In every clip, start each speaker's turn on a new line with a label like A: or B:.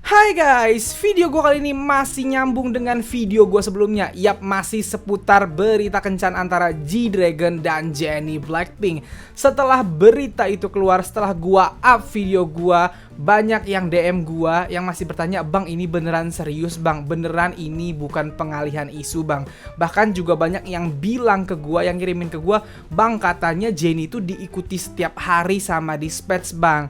A: Hai guys, video gue kali ini masih nyambung dengan video gue sebelumnya. Yap, masih seputar berita kencan antara G-Dragon dan Jennie Blackpink. Setelah berita itu keluar, setelah gue up video gue, banyak yang DM gue yang masih bertanya, "Bang, ini beneran serius bang? Beneran ini bukan pengalihan isu bang?" Bahkan juga banyak yang bilang ke gue, yang kirimin ke gue, "Bang, katanya Jennie itu diikuti setiap hari sama Dispatch bang.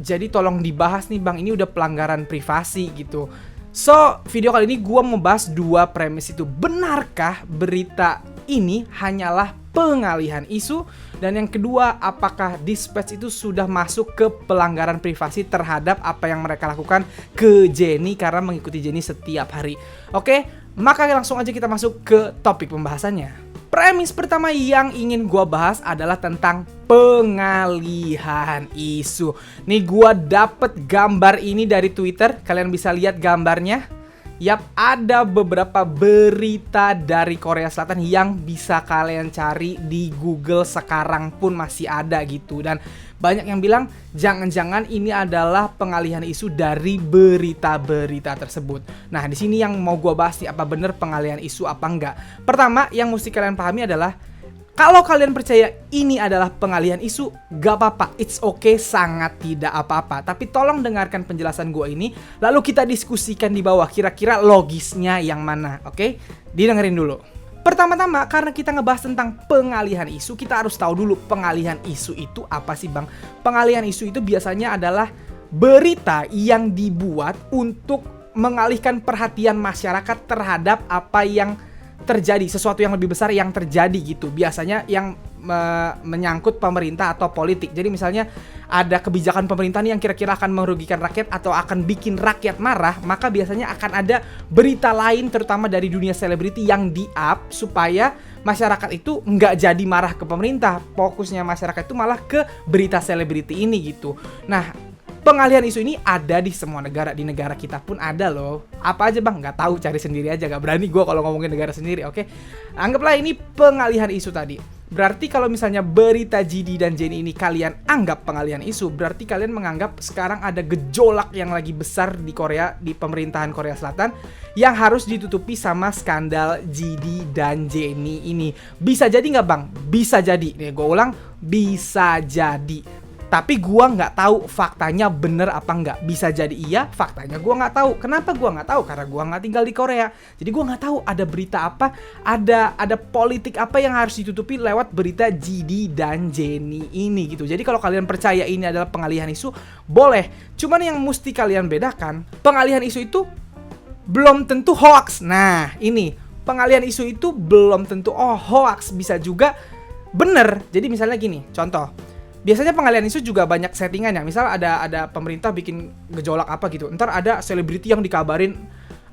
A: Jadi tolong dibahas nih bang, ini udah pelanggaran privasi gitu." So, video kali ini gue membahas dua premis itu. Benarkah berita ini hanyalah pengalihan isu? Dan yang kedua, apakah Dispatch itu sudah masuk ke pelanggaran privasi terhadap apa yang mereka lakukan ke Jennie karena mengikuti Jennie setiap hari? Oke, maka langsung aja kita masuk ke topik pembahasannya. Premis pertama yang ingin gua bahas adalah tentang pengalihan isu. Nih gua dapet gambar ini dari Twitter, kalian bisa lihat gambarnya. Yap, ada beberapa berita dari Korea Selatan yang bisa kalian cari di Google sekarang pun masih ada gitu. Dan banyak yang bilang jangan-jangan ini adalah pengalihan isu dari berita-berita tersebut. Nah, di sini yang mau gue bahas nih, apa bener pengalihan isu apa enggak. Pertama, yang mesti kalian pahami adalah kalau kalian percaya ini adalah pengalihan isu, gak apa-apa, it's okay, sangat tidak apa-apa. Tapi tolong dengarkan penjelasan gue ini, lalu kita diskusikan di bawah kira-kira logisnya yang mana, oke? Didengerin dulu. Pertama-tama, karena kita ngebahas tentang pengalihan isu, kita harus tahu dulu pengalihan isu itu apa sih bang? Pengalihan isu itu biasanya adalah berita yang dibuat untuk mengalihkan perhatian masyarakat terhadap apa yang terjadi, sesuatu yang lebih besar yang terjadi gitu. Biasanya yang menyangkut pemerintah atau politik. Jadi misalnya ada kebijakan pemerintah nih yang kira-kira akan merugikan rakyat atau akan bikin rakyat marah, maka biasanya akan ada berita lain terutama dari dunia selebriti yang di-up supaya masyarakat itu nggak jadi marah ke pemerintah. Fokusnya masyarakat itu malah ke berita selebriti ini gitu. Nah, pengalihan isu ini ada di semua negara. Di negara kita pun ada loh. Apa aja bang? Nggak tahu, cari sendiri aja. Gak berani gue kalau ngomongin negara sendiri, oke? Anggaplah ini pengalihan isu tadi. Berarti kalau misalnya berita GD dan Jennie ini kalian anggap pengalihan isu, berarti kalian menganggap sekarang ada gejolak yang lagi besar di Korea, di pemerintahan Korea Selatan, yang harus ditutupi sama skandal GD dan Jennie ini. Bisa jadi nggak bang? Bisa jadi. Nih gue ulang, bisa jadi. Tapi gua nggak tahu faktanya bener apa nggak. Bisa jadi iya, faktanya gua nggak tahu. Kenapa gua nggak tahu? Karena gua nggak tinggal di Korea. Jadi gua nggak tahu ada berita apa, ada politik apa yang harus ditutupi lewat berita GD dan Jennie ini gitu. Jadi kalau kalian percaya ini adalah pengalihan isu, boleh. Cuman yang mesti kalian bedakan, pengalihan isu itu belum tentu hoax. Nah, ini pengalihan isu itu belum tentu hoax, bisa juga bener. Jadi misalnya gini, contoh. Biasanya pengalihan isu juga banyak settingan ya. Misal ada pemerintah bikin gejolak apa gitu. Ntar ada selebriti yang dikabarin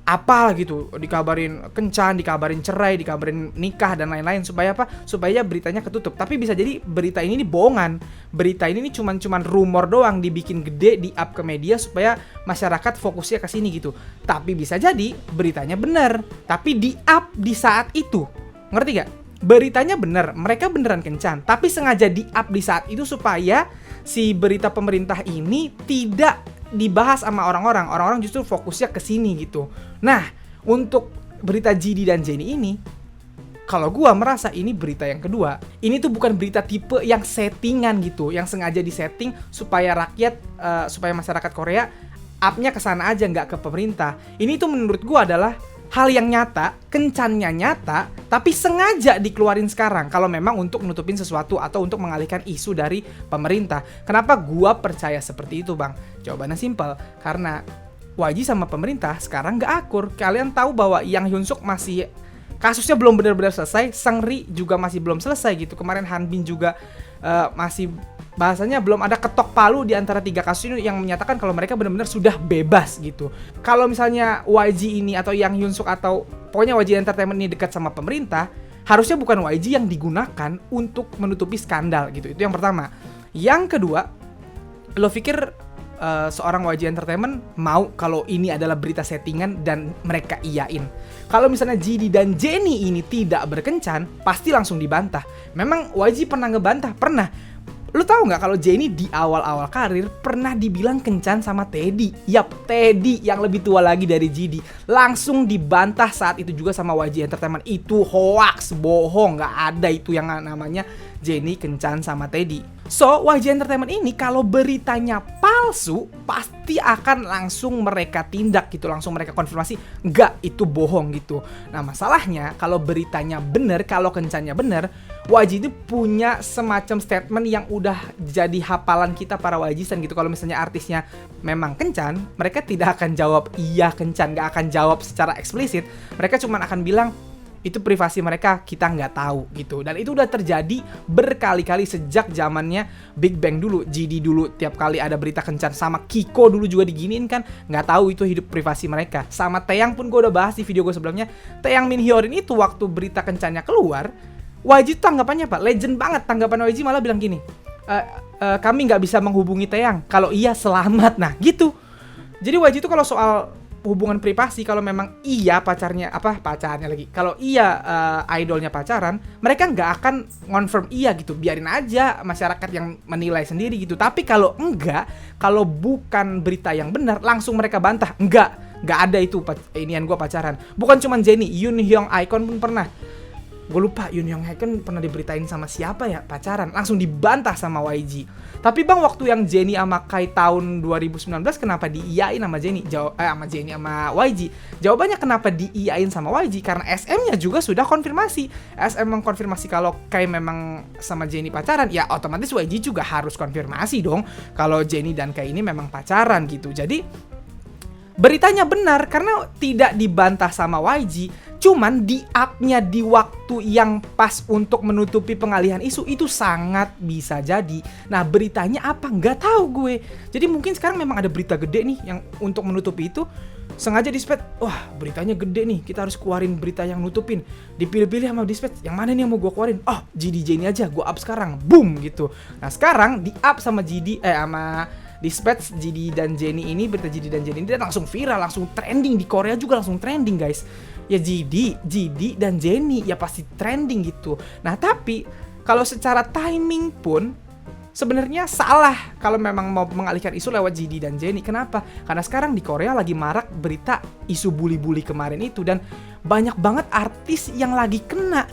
A: apa gitu. Dikabarin kencan, dikabarin cerai, dikabarin nikah dan lain-lain. Supaya apa? Supaya beritanya ketutup. Tapi bisa jadi berita ini bohongan. Berita ini cuman rumor doang, dibikin gede, di-up ke media supaya masyarakat fokusnya ke sini gitu. Tapi bisa jadi beritanya benar, tapi di-up di saat itu. Ngerti gak? Beritanya bener, mereka beneran kencan, tapi sengaja di-up di saat itu supaya si berita pemerintah ini tidak dibahas sama orang-orang. Orang-orang justru fokusnya ke sini gitu. Nah, untuk berita GD dan Jennie ini, kalau gua merasa ini berita yang kedua. Ini tuh bukan berita tipe yang settingan gitu, yang sengaja disetting supaya rakyat, supaya masyarakat Korea up-nya ke sana aja, nggak ke pemerintah. Ini tuh menurut gua adalah hal yang nyata, kencannya nyata, tapi sengaja dikeluarin sekarang kalau memang untuk nutupin sesuatu atau untuk mengalihkan isu dari pemerintah. Kenapa gua percaya seperti itu bang? Jawabannya simpel, karena YG sama pemerintah sekarang gak akur. Kalian tahu bahwa Yang Hyunsuk masih, kasusnya belum benar-benar selesai, Seungri juga masih belum selesai gitu. Kemarin Hanbin juga masih, bahasanya belum ada ketok palu di antara 3 kasus ini yang menyatakan kalau mereka benar-benar sudah bebas gitu. Kalau misalnya YG ini atau Yang Hyunsuk atau pokoknya YG Entertainment ini dekat sama pemerintah, harusnya bukan YG yang digunakan untuk menutupi skandal gitu. Itu yang pertama. Yang kedua, lo pikir seorang YG Entertainment mau kalau ini adalah berita settingan dan mereka iyain? Kalau misalnya GD dan Jennie ini tidak berkencan, pasti langsung dibantah. Memang YG pernah ngebantah, pernah. Lu tahu nggak kalau Jennie di awal-awal karir pernah dibilang kencan sama Teddy? Yap, Teddy yang lebih tua lagi dari GD. Langsung dibantah saat itu juga sama YG Entertainment. Itu hoax, bohong, nggak ada itu yang namanya Jennie kencan sama Teddy. So, YG Entertainment ini kalau beritanya palsu, pasti akan langsung mereka tindak gitu, langsung mereka konfirmasi, enggak, itu bohong gitu. Nah, masalahnya kalau beritanya bener, kalau kencannya bener, YG itu punya semacam statement yang udah jadi hafalan kita para YGstan gitu. Kalau misalnya artisnya memang kencan, mereka tidak akan jawab iya kencan, gak akan jawab secara eksplisit. Mereka cuma akan bilang, itu privasi mereka, kita nggak tahu gitu. Dan itu udah terjadi berkali-kali sejak zamannya Big Bang dulu, GD dulu tiap kali ada berita kencan, sama Kiko dulu juga diginiin kan, nggak tahu itu hidup privasi mereka. Sama Taeyang pun gue udah bahas di video gue sebelumnya. Taeyang Min Hyorin itu waktu berita kencannya keluar, YG itu tanggapannya apa? Legend banget, tanggapan YG malah bilang gini, kami nggak bisa menghubungi Taeyang, kalau iya selamat. Nah gitu. Jadi YG itu kalau soal hubungan privasi, kalau memang iya pacarnya lagi, kalau iya idolnya pacaran, mereka nggak akan confirm iya gitu, biarin aja masyarakat yang menilai sendiri gitu. Tapi kalau enggak, kalau bukan berita yang benar, langsung mereka bantah, nggak ada itu inian gue pacaran. Bukan cuma Jennie, Yoon Hyung Icon pun pernah. Gue lupa Yoon Hyung Icon pernah diberitain sama siapa ya pacaran, langsung dibantah sama YG. Tapi bang, waktu yang Jennie sama Kai tahun 2019 kenapa diiyain sama Jennie? Sama YG. Jawabannya kenapa diiyain sama YG? Karena SM-nya juga sudah konfirmasi. SM mengkonfirmasi kalau Kai memang sama Jennie pacaran, ya otomatis YG juga harus konfirmasi dong kalau Jennie dan Kai ini memang pacaran gitu. Jadi beritanya benar karena tidak dibantah sama YG. Cuman di up-nya di waktu yang pas untuk menutupi pengalihan isu itu sangat bisa jadi. Nah beritanya apa? Nggak tahu gue. Jadi mungkin sekarang memang ada berita gede nih yang untuk menutupi itu. Sengaja Dispatch, wah beritanya gede nih, kita harus keluarin berita yang nutupin. Dipilih-pilih sama Dispatch, yang mana nih yang mau gue keluarin? Oh GD ini aja, gue up sekarang, boom gitu. Nah sekarang di up sama sama Dispatch, GD dan Jennie ini, berita GD dan Jennie ini langsung viral, langsung trending. Di Korea juga langsung trending guys. Ya GD dan Jennie ya pasti trending gitu. Nah tapi kalau secara timing pun sebenarnya salah kalau memang mau mengalihkan isu lewat GD dan Jennie. Kenapa? Karena sekarang di Korea lagi marak berita isu bully-bully kemarin itu, dan banyak banget artis yang lagi kena.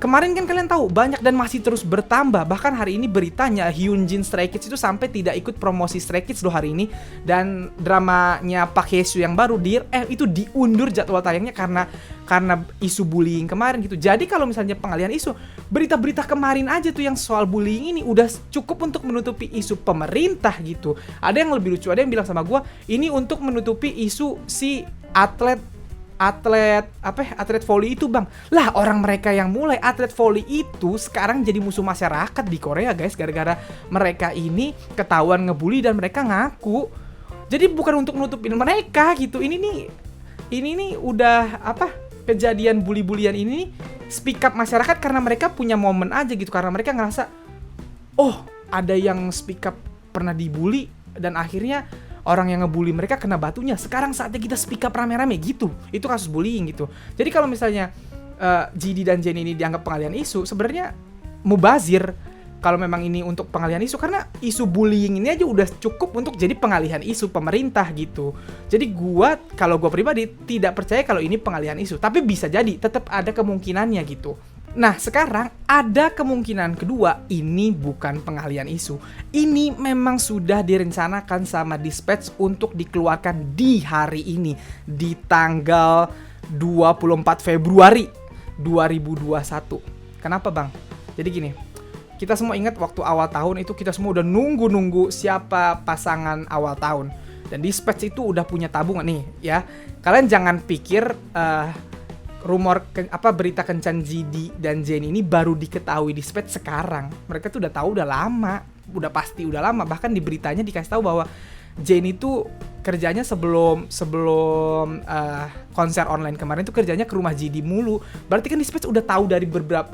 A: Kemarin kan kalian tahu banyak dan masih terus bertambah. Bahkan hari ini beritanya Hyunjin Stray Kids itu sampai tidak ikut promosi Stray Kids loh hari ini. Dan dramanya Park Hae-soo yang baru itu diundur jadwal tayangnya karena isu bullying kemarin gitu. Jadi kalau misalnya pengalihan isu, berita-berita kemarin aja tuh yang soal bullying ini udah cukup untuk menutupi isu pemerintah gitu. Ada yang lebih lucu, ada yang bilang sama gue, ini untuk menutupi isu si atlet volley itu bang. Lah orang mereka yang mulai atlet volley itu sekarang jadi musuh masyarakat di Korea guys, gara-gara mereka ini ketahuan ngebully dan mereka ngaku. Jadi bukan untuk nutupin mereka gitu. Ini nih udah kejadian bully-bulian ini nih, speak up masyarakat karena mereka punya momen aja gitu, karena mereka ngerasa oh ada yang speak up pernah dibully dan akhirnya orang yang ngebully mereka kena batunya. Sekarang saatnya kita speak up rame-rame gitu. Itu kasus bullying gitu. Jadi kalau misalnya GD dan Jennie ini dianggap pengalihan isu, sebenarnya mubazir kalau memang ini untuk pengalihan isu, karena isu bullying ini aja udah cukup untuk jadi pengalihan isu pemerintah gitu. Jadi kalau gua pribadi tidak percaya kalau ini pengalihan isu, tapi bisa jadi, tetap ada kemungkinannya gitu. Nah sekarang ada kemungkinan kedua, ini bukan pengalihan isu. Ini memang sudah direncanakan sama Dispatch untuk dikeluarkan di hari ini, di tanggal 24 Februari 2021. Kenapa bang? Jadi gini, kita semua ingat waktu awal tahun itu kita semua udah nunggu siapa pasangan awal tahun. Dan Dispatch itu udah punya tabungan nih ya. Kalian jangan pikir rumor berita kencan GD dan Jennie ini baru diketahui Dispatch sekarang. Mereka tuh udah tahu udah lama, pasti udah lama. Bahkan di beritanya dikasih tahu bahwa Jennie tuh kerjanya sebelum konser online kemarin tuh kerjanya ke rumah GD mulu. Berarti kan Dispatch udah tahu dari beberapa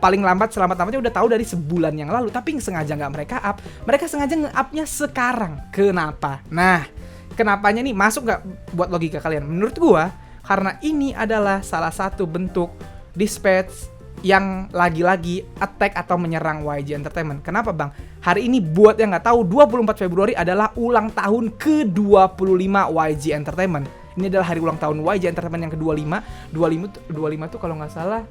A: paling lambat selamat-lambatnya udah tahu dari sebulan yang lalu. Tapi sengaja nggak mereka up. Mereka sengaja nge-upnya sekarang. Kenapa? Nah, kenapanya nih masuk nggak buat logika kalian? Menurut gua karena ini adalah salah satu bentuk Dispatch yang lagi-lagi attack atau menyerang YG Entertainment. Kenapa bang? Hari ini buat yang nggak tahu, 24 Februari adalah ulang tahun ke-25 YG Entertainment. Ini adalah hari ulang tahun YG Entertainment yang ke-25. 25 tuh kalau nggak salah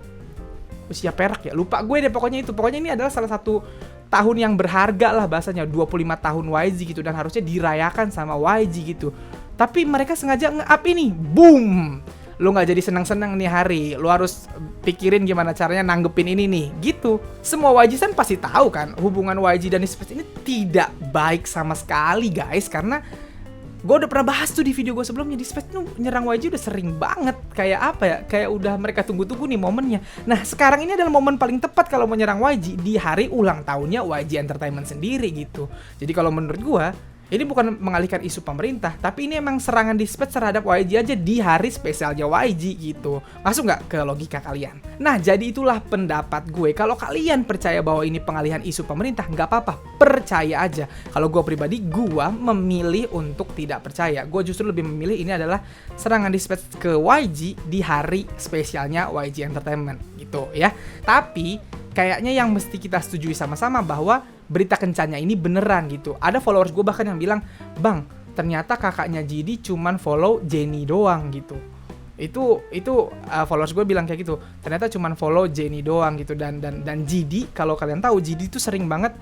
A: usia perak ya. Lupa gue deh pokoknya itu. Pokoknya ini adalah salah satu tahun yang berharga lah bahasanya. 25 tahun YG gitu dan harusnya dirayakan sama YG gitu. Tapi mereka sengaja nge-up ini. Boom! Lo gak jadi senang-senang nih hari, lo harus pikirin gimana caranya nanggepin ini nih, gitu. Semua YG kan pasti tahu kan, hubungan YG dan Dispatch ini tidak baik sama sekali guys. Karena gue udah pernah bahas tuh di video gue sebelumnya, Dispatch tuh nyerang YG udah sering banget. Kayak apa ya, kayak udah mereka tunggu-tunggu nih momennya. Nah sekarang ini adalah momen paling tepat kalau mau nyerang YG, di hari ulang tahunnya YG Entertainment sendiri gitu. Jadi kalau menurut gue, ini bukan mengalihkan isu pemerintah, tapi ini emang serangan Dispatch terhadap YG aja di hari spesialnya YG gitu. Masuk nggak ke logika kalian? Nah, jadi itulah pendapat gue. Kalau kalian percaya bahwa ini pengalihan isu pemerintah, nggak apa-apa, percaya aja. Kalau gue pribadi, gue memilih untuk tidak percaya. Gue justru lebih memilih ini adalah serangan Dispatch ke YG di hari spesialnya YG Entertainment gitu ya. Tapi kayaknya yang mesti kita setujui sama-sama bahwa berita kencannya ini beneran gitu. Ada followers gue bahkan yang bilang, "Bang, ternyata kakaknya JD cuman follow Jennie doang gitu." Itu followers gue bilang kayak gitu. Ternyata cuman follow Jennie doang gitu dan JD, kalau kalian tahu JD itu sering banget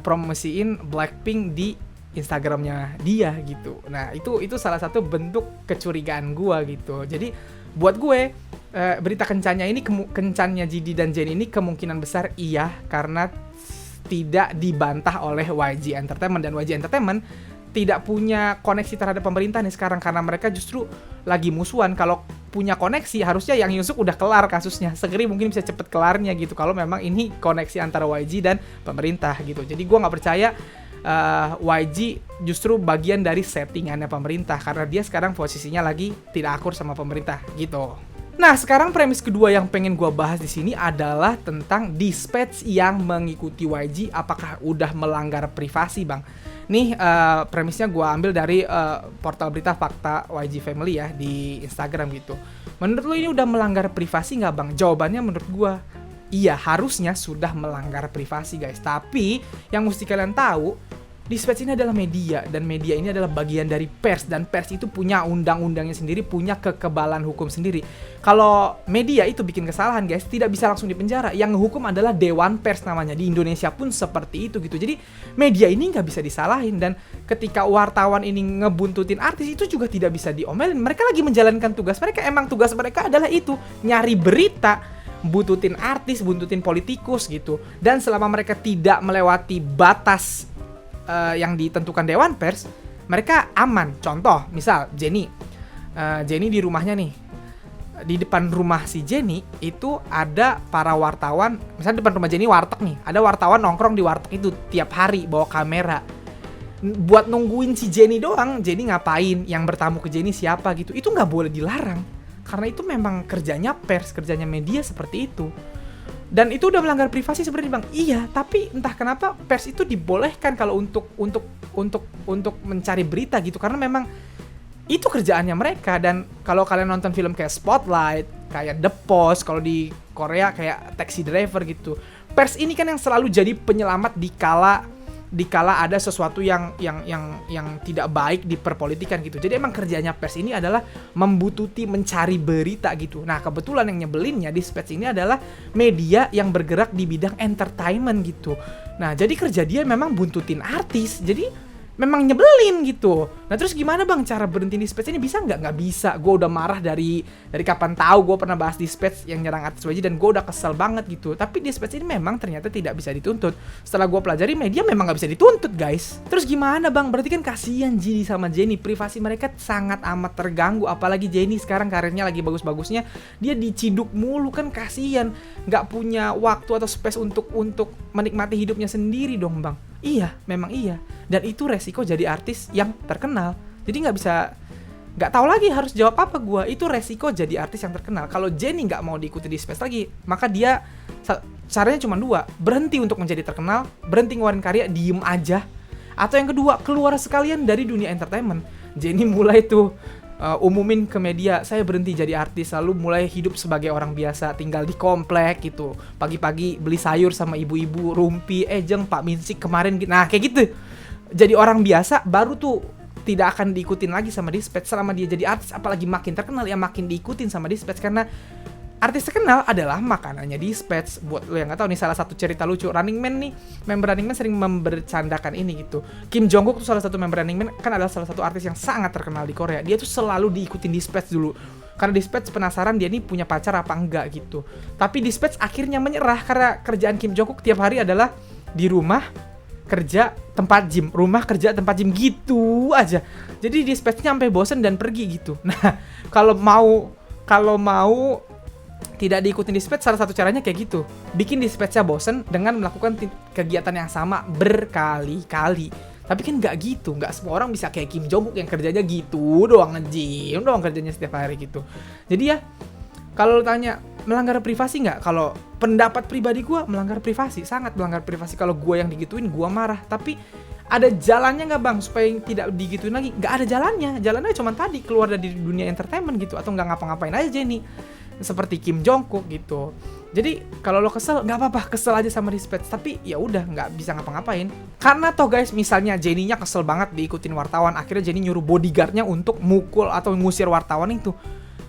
A: promosiin Blackpink di Instagramnya dia gitu. Nah, itu salah satu bentuk kecurigaan gue gitu. Jadi buat gue berita kencannya ini, kencannya JD dan Jennie ini kemungkinan besar iya karena tidak dibantah oleh YG Entertainment, dan YG Entertainment tidak punya koneksi terhadap pemerintah nih sekarang karena mereka justru lagi musuhan. Kalau punya koneksi harusnya yang Yusuk udah kelar kasusnya, segeri mungkin bisa cepet kelarnya gitu kalau memang ini koneksi antara YG dan pemerintah gitu. Jadi gue nggak percaya YG justru bagian dari settingannya pemerintah karena dia sekarang posisinya lagi tidak akur sama pemerintah gitu. Nah, sekarang premis kedua yang pengen gue bahas di sini adalah tentang Dispatch yang mengikuti YG apakah udah melanggar privasi, Bang. Nih premisnya gue ambil dari portal berita Fakta YG Family ya di Instagram gitu. Menurut lo ini udah melanggar privasi nggak, Bang? Jawabannya menurut gue iya, harusnya sudah melanggar privasi, guys. Tapi yang mesti kalian tahu, Dispatch ini adalah media, dan media ini adalah bagian dari pers, dan pers itu punya undang-undangnya sendiri, punya kekebalan hukum sendiri. Kalau media itu bikin kesalahan guys, tidak bisa langsung dipenjara. Yang hukum adalah Dewan Pers namanya. Di Indonesia pun seperti itu gitu. Jadi media ini nggak bisa disalahin, dan ketika wartawan ini ngebuntutin artis itu juga tidak bisa diomelin. Mereka lagi menjalankan tugas mereka, emang tugas mereka adalah itu, nyari berita, buntutin artis, buntutin politikus gitu. Dan selama mereka tidak melewati batas yang ditentukan Dewan Pers, mereka aman. Contoh, misal Jennie di rumahnya nih, di depan rumah si Jennie itu ada para wartawan. Misalnya depan rumah Jennie warteg nih, ada wartawan nongkrong di warteg itu tiap hari bawa kamera buat nungguin si Jennie doang. Jennie ngapain, yang bertamu ke Jennie siapa gitu, itu nggak boleh dilarang karena itu memang kerjanya pers, kerjanya media seperti itu. Dan itu udah melanggar privasi sebenarnya, Bang. Iya, tapi entah kenapa pers itu dibolehkan kalau untuk mencari berita gitu, karena memang itu kerjaannya mereka. Dan kalau kalian nonton film kayak Spotlight, kayak The Post, kalau di Korea kayak Taxi Driver gitu, pers ini kan yang selalu jadi penyelamat dikala ada sesuatu yang tidak baik di perpolitikan gitu. Jadi emang kerjanya pers ini adalah membututi, mencari berita gitu. Nah, kebetulan yang nyebelinnya Dispatch ini adalah media yang bergerak di bidang entertainment gitu. Nah, jadi kerja dia memang buntutin artis. Jadi memang nyebelin gitu. Nah, terus gimana, Bang, cara berhenti Dispatch ini? Bisa nggak? Nggak bisa. Gue udah marah dari kapan tahu. Gue pernah bahas Dispatch yang nyerang artis YG dan gue udah kesel banget gitu. Tapi Dispatch ini memang ternyata tidak bisa dituntut. Setelah gue pelajari, media memang nggak bisa dituntut, guys. Terus gimana, Bang? Berarti kan kasihan JD sama Jennie. Privasi mereka sangat amat terganggu. Apalagi Jennie sekarang karirnya lagi bagus-bagusnya. Dia diciduk mulu, kan kasihan. Nggak punya waktu atau space untuk menikmati hidupnya sendiri dong, Bang. Iya, memang iya. Dan itu resiko jadi artis yang terkenal. Jadi nggak tahu lagi harus jawab apa gue. Itu resiko jadi artis yang terkenal. Kalau Jennie nggak mau diikuti Dispatch lagi, maka dia caranya cuma dua: berhenti untuk menjadi terkenal, berhenti ngeluarin karya, diem aja. Atau yang kedua, keluar sekalian dari dunia entertainment. Jennie mulai tuh umumin ke media, saya berhenti jadi artis, lalu mulai hidup sebagai orang biasa, tinggal di komplek gitu. Pagi-pagi beli sayur sama ibu-ibu, rumpi, jeng Pak Minsik kemarin gitu. Nah, kayak gitu. Jadi orang biasa baru tuh tidak akan diikutin lagi sama Dispatch selama dia jadi artis, apalagi makin terkenal ya makin diikutin sama Dispatch, karena artis terkenal adalah makanannya Dispatch. Buat lo yang nggak tahu nih, salah satu cerita lucu, Running Man nih, member Running Man sering membercandakan ini gitu. Kim Jong Kook tuh salah satu member Running Man, kan adalah salah satu artis yang sangat terkenal di Korea. Dia tuh selalu diikutin Dispatch dulu, karena Dispatch penasaran dia nih punya pacar apa enggak gitu. Tapi Dispatch akhirnya menyerah karena kerjaan Kim Jong Kook tiap hari adalah di rumah kerja tempat gym, rumah kerja tempat gym gitu aja. Jadi Dispatch-nya sampai bosen dan pergi gitu. Nah, kalau mau tidak diikutin Dispatch, salah satu caranya kayak gitu. Bikin Dispatch-nya bosen dengan melakukan kegiatan yang sama berkali-kali. Tapi kan nggak gitu, nggak semua orang bisa kayak Kim Jong Kook yang kerjanya gitu doang, nge-gym doang kerjanya setiap hari gitu. Jadi ya, kalau tanya melanggar privasi nggak? Kalau pendapat pribadi gue melanggar privasi, sangat melanggar privasi. Kalau gue yang digituin, gue marah. Tapi ada jalannya nggak bang supaya tidak digituin lagi? Nggak ada jalannya. Jalannya cuma tadi keluar dari dunia entertainment gitu, atau nggak ngapa-ngapain aja Jennie. Seperti Kim Jong Kook gitu. Jadi kalau lo kesel nggak apa-apa, kesel aja sama Dispatch, tapi ya udah nggak bisa ngapa-ngapain. Karena toh guys, misalnya Jennie-nya kesel banget diikutin wartawan, akhirnya Jennie nyuruh bodyguard-nya untuk mukul atau ngusir wartawan itu.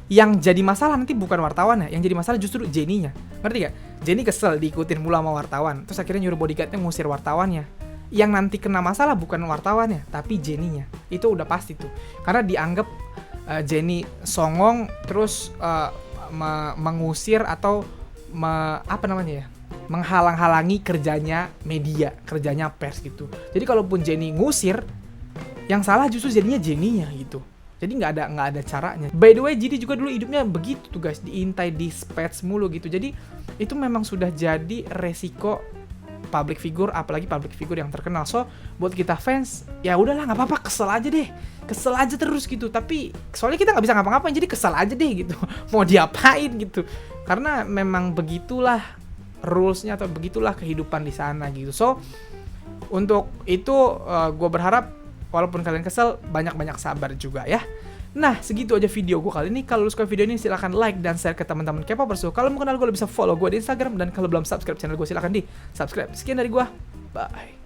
A: Yang jadi masalah nanti bukan wartawannya, yang jadi masalah justru Jennie-nya. Ngerti gak? Jennie kesel diikutin mula sama wartawan, terus akhirnya nyuruh bodyguard-nya ngusir wartawannya. Yang nanti kena masalah bukan wartawannya, tapi Jennie-nya. Itu udah pasti tuh. Karena dianggap Jennie songong, terus mengusir atau menghalang-halangi kerjanya media, kerjanya pers gitu. Jadi kalaupun Jennie ngusir, yang salah justru jadinya Jennie-nya gitu. Jadi nggak ada caranya. By the way, jadi juga dulu hidupnya begitu tuh guys, diintai Dispatch mulu gitu. Jadi itu memang sudah jadi resiko public figure, apalagi public figure yang terkenal. So buat kita fans, ya udahlah nggak apa-apa, kesel aja deh, kesel aja terus gitu. Tapi soalnya kita nggak bisa ngapa-ngapain, jadi kesel aja deh gitu. Mau diapain gitu? Karena memang begitulah rules-nya atau begitulah kehidupan di sana gitu. So untuk itu gue berharap walaupun kalian kesel, banyak-banyak sabar juga ya. Nah, segitu aja video gue kali ini. Kalau lu suka video ini, silahkan like dan share ke teman-teman K-popers. Kalau mau kenal gue, bisa follow gue di Instagram. Dan kalau belum subscribe channel gue, silahkan di subscribe. Sekian dari gue, bye.